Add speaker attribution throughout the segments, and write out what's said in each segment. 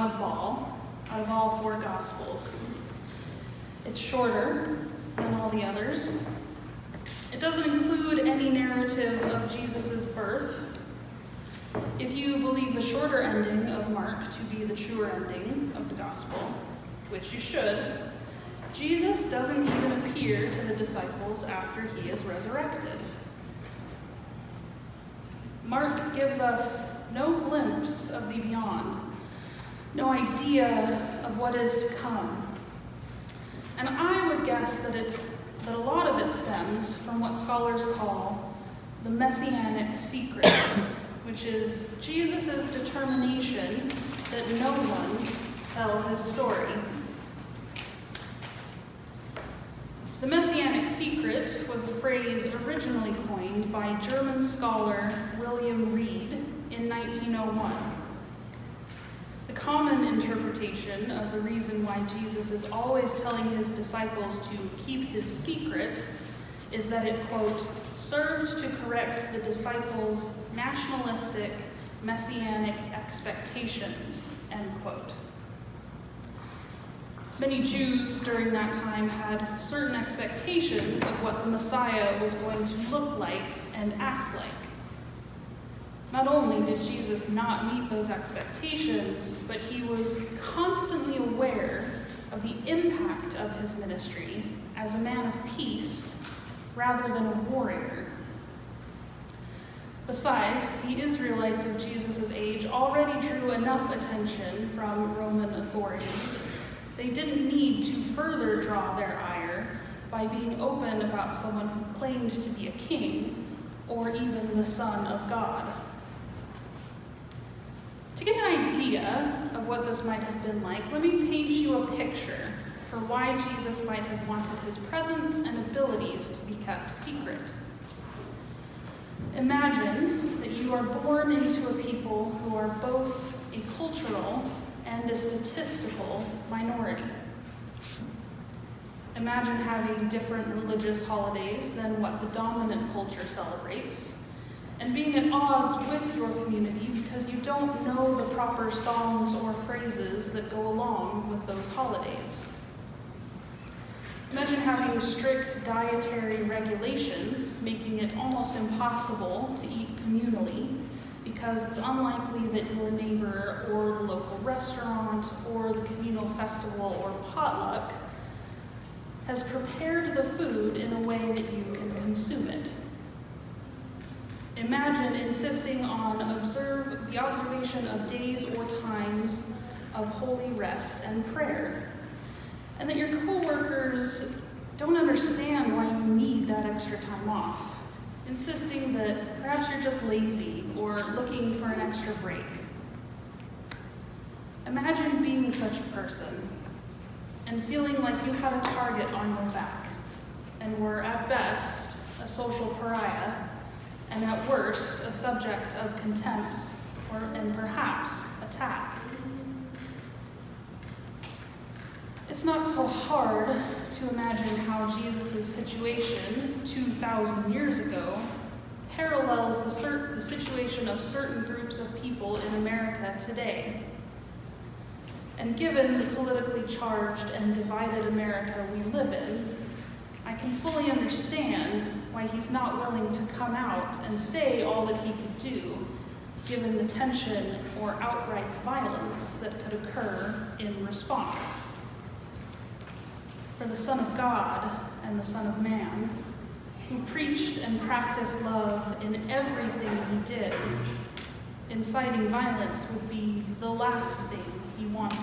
Speaker 1: oddball out of all four Gospels. It's shorter than all the others. It doesn't include any narrative of Jesus' birth. If you believe the shorter ending of Mark to be the truer ending of the Gospel, which you should, Jesus doesn't even appear to the disciples after he is resurrected. Mark gives us no glimpse of the beyond, no idea of what is to come. And I would guess that a lot of it stems from what scholars call the messianic secret, which is Jesus' determination that no one tell his story. The messianic secret was a phrase originally coined by German scholar William Reed in 1901. The common interpretation of the reason why Jesus is always telling his disciples to keep his secret is that it, quote, served to correct the disciples' nationalistic, messianic expectations, end quote. Many Jews during that time had certain expectations of what the Messiah was going to look like and act like. Not only did Jesus not meet those expectations, but he was constantly aware of the impact of his ministry as a man of peace rather than a warrior. Besides, the Israelites of Jesus' age already drew enough attention from Roman authorities. They didn't need to further draw their ire by being open about someone who claimed to be a king or even the Son of God. To get an idea of what this might have been like, let me paint you a picture for why Jesus might have wanted his presence and abilities to be kept secret. Imagine that you are born into a people who are both a cultural and a statistical minority. Imagine having different religious holidays than what the dominant culture celebrates, and being at odds with your community because you don't know the proper songs or phrases that go along with those holidays. Imagine having strict dietary regulations, making it almost impossible to eat communally because it's unlikely that your neighbor or the local restaurant or the communal festival or potluck has prepared the food in a way that you can consume it. Imagine insisting on the observation of days or times of holy rest and prayer, and that your coworkers don't understand why you need that extra time off, insisting that perhaps you're just lazy or looking for an extra break. Imagine being such a person and feeling like you had a target on your back and were at best a social pariah and at worst a subject of contempt and perhaps attack. It's not so hard to imagine how Jesus' situation 2,000 years ago parallels the situation of certain groups of people in America today. And given the politically charged and divided America we live in, I can fully understand why he's not willing to come out and say all that he could do, given the tension or outright violence that could occur in response. For the Son of God and the Son of Man, who preached and practiced love in everything he did, inciting violence would be the last thing he wanted.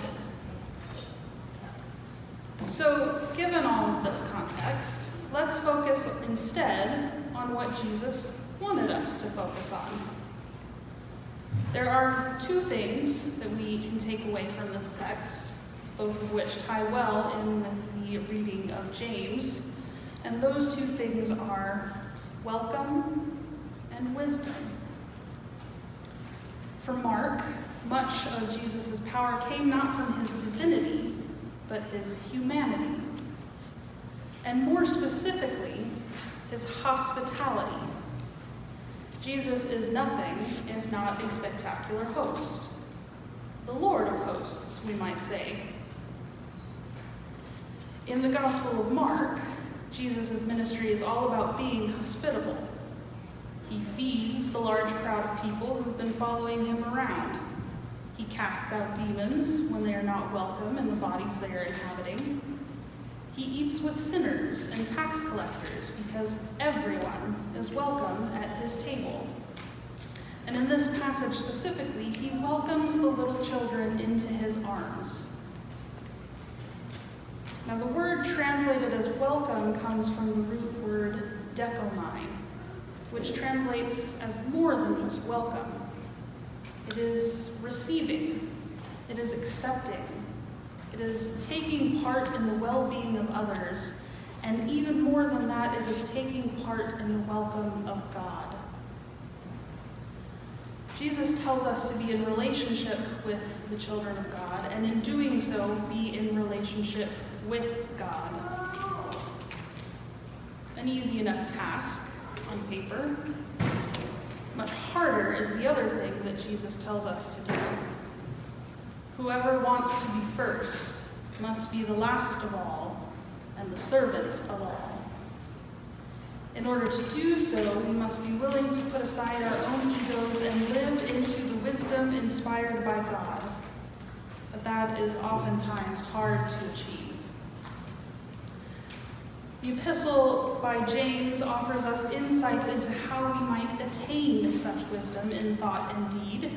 Speaker 1: So, given all of this context, let's focus instead on what Jesus wanted us to focus on. There are two things that we can take away from this text, both of which tie well in with the reading of James, and those two things are welcome and wisdom. For Mark, much of Jesus' power came not from his divinity, but his humanity, and more specifically, his hospitality. Jesus is nothing if not a spectacular host. the Lord of hosts, we might say. In the Gospel of Mark, Jesus' ministry is all about being hospitable. He feeds the large crowd of people who've been following him around. He casts out demons when they are not welcome in the bodies they are inhabiting. He eats with sinners and tax collectors because everyone is welcome at his table. And in this passage specifically, he welcomes the little children into his arms. Now, the word translated as welcome comes from the root word dekomai, which translates as more than just welcome. It is receiving. It is accepting. It is taking part in the well-being of others. And even more than that, it is taking part in the welcome of God. Jesus tells us to be in relationship with the children of God, and in doing so, be in relationship with God. An easy enough task on paper. Much harder is the other thing that Jesus tells us to do. Whoever wants to be first must be the last of all and the servant of all. In order to do so, we must be willing to put aside our own egos and live into the wisdom inspired by God. But that is oftentimes hard to achieve. The epistle by James offers us insights into how we might attain such wisdom in thought and deed.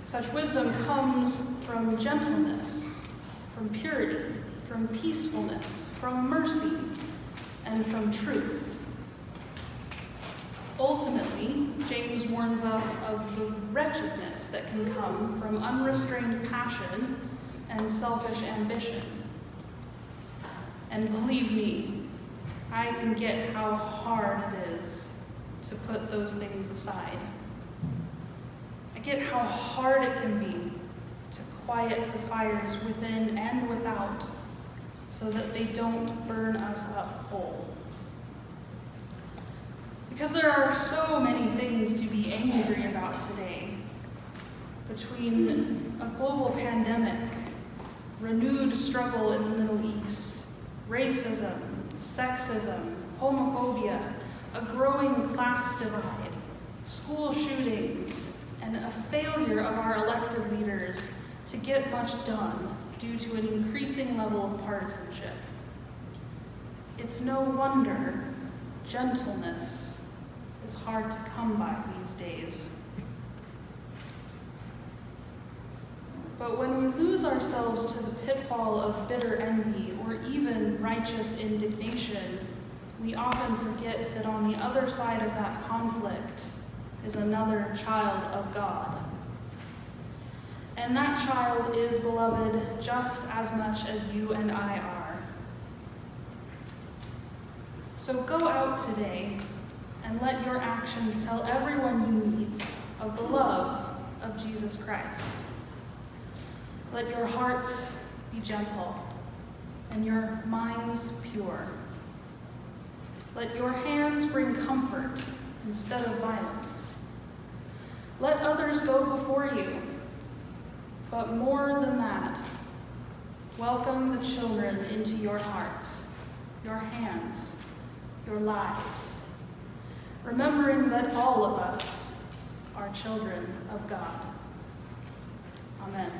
Speaker 1: Such wisdom comes from gentleness, from purity, from peacefulness, from mercy, and from truth. Ultimately, James warns us of the wretchedness that can come from unrestrained passion and selfish ambition. And believe me, I can get how hard it is to put those things aside. I get how hard it can be to quiet the fires within and without so that they don't burn us up whole. Because there are so many things to be angry about today. Between a global pandemic, renewed struggle in the Middle East, racism, sexism, homophobia, a growing class divide, school shootings, and a failure of our elected leaders to get much done due to an increasing level of partisanship. It's no wonder gentleness is hard to come by these days. But when we lose ourselves to the pitfall of bitter envy or even righteous indignation, we often forget that on the other side of that conflict is another child of God. And that child is beloved just as much as you and I are. So go out today and let your actions tell everyone you meet of the love of Jesus Christ. Let your hearts be gentle and your minds pure. Let your hands bring comfort instead of violence. Let others go before you. But more than that, welcome the children into your hearts, your hands, your lives, remembering that all of us are children of God. Amen.